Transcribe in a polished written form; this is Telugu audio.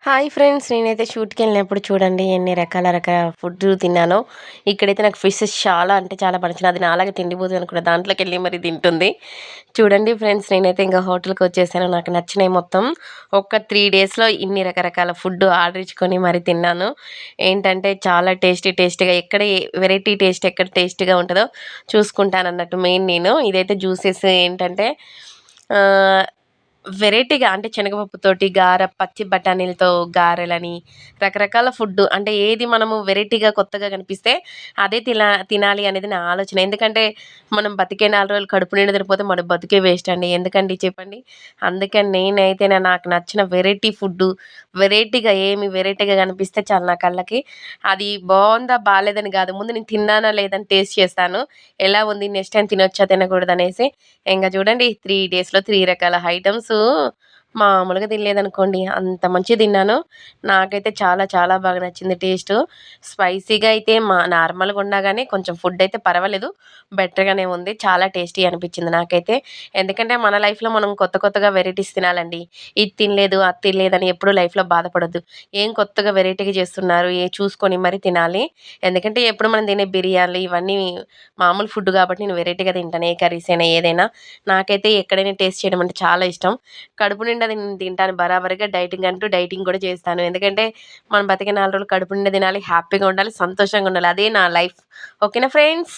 Hi friends! నేనైతే షూట్‌కెళ్ళినప్పుడు చూడండి ఎన్ని రకాల రకాల ఫుడ్డు తిన్నానో. ఇక్కడైతే నాకు ఫిషెస్ చాలా అంటే చాలా నచ్చింది. అది నాలాగా తిండిపోతు అనుకున్న దాంట్లోకెళ్ళి మరి తింటుంది. చూడండి ఫ్రెండ్స్, నేనైతే ఇంక హోటల్‌కొచ్చేసాను. నాకు నచ్చినయి మొత్తం ఒక 3 డేస్‌లో ఇన్ని రకరకాల ఫుడ్డు ఆర్డర్ ఇచ్చుకొని మరి తిన్నాను. ఏంటంటే చాలా టేస్టీగా ఎక్కడ వెరైటీ టేస్ట్ ఎక్కడ టేస్టీగా ఉంటదో చూసుకుంటానన్నట్టు మెయిన్ నేను. ఇదైతే జ్యూసెస్ ఏంటంటే ఆహ్ వెరైటీగా అంటే శనగపప్పుతోటి పచ్చి బఠానీలతో గారెలని, రకరకాల ఫుడ్డు అంటే ఏది మనము వెరైటీగా కొత్తగా కనిపిస్తే అదే తినాలి అనేది నా ఆలోచన. ఎందుకంటే మనం బతికే 4 రోజులు కడుపు నిండా తినకపోతే మన బతుకే వేస్ట్ అండి. ఎందుకండి చెప్పండి? అందుకని నేనైతే నాకు నచ్చిన వెరైటీ ఫుడ్డు, వెరైటీగా కనిపిస్తే చాలు నా కళ్ళకి. అది బావుందా? బాలేదని గాదు. ముందు నేను తిన్నానా? లేదని టేస్ట్ చేస్తాను. ఎలా ఉంది? నెక్స్ట్ టైమ్ తినొచ్చా? తినకూడదనేసి. ఇంగ చూడండి 3 డేస్‌లో 3 రకాల ఐటెమ్సు మామూలుగా తినలేదనుకోండి. అంత మంచిగా తిన్నాను. నాకైతే చాలా బాగా నచ్చింది టేస్టు. స్పైసీగా అయితే నార్మల్‌గా ఉన్నా గానీ కొంచెం ఫుడ్డయితే పర్వాలేదు. బెటర్‌గానే ఉంది. చాలా టేస్టీ అనిపిచ్చింది నాకైతే. ఎందుకంటే మన లైఫ్‌లో మనం కొత్తగా వెరైటీస్ తినాలండి. ఇది తినలేదు, అది తినలేదని ఎప్పుడూ లైఫ్‌లో బాధపడొద్దు. ఏం కొత్తగా వెరైటీగా చేస్తున్నారు చూసుకొని మరి తినాలి. ఎందుకంటే ఎప్పుడు మనం తినే బిర్యానీలు ఇవన్నీ మామూలు ఫుడ్ కాబట్టి నేను వెరైటీగా తింటాను. ఏ కర్రీస్ అయినా ఏదైనా. నాకైతే ఎక్కడైనా టేస్ట్ చేయడం అంటే చాలా ఇష్టం. కడుపు నిండా తింటాను బరాబర్‌గా. డైటింగ్ కూడా చేస్తాను. ఎందుకంటే మనం బతికే 4 రోజులు కడుపు నిండా తినాలి, హ్యాపీగా ఉండాలి, సంతోషంగా ఉండాలి. అదే నా లైఫ్. ఓకేనా ఫ్రెండ్స్?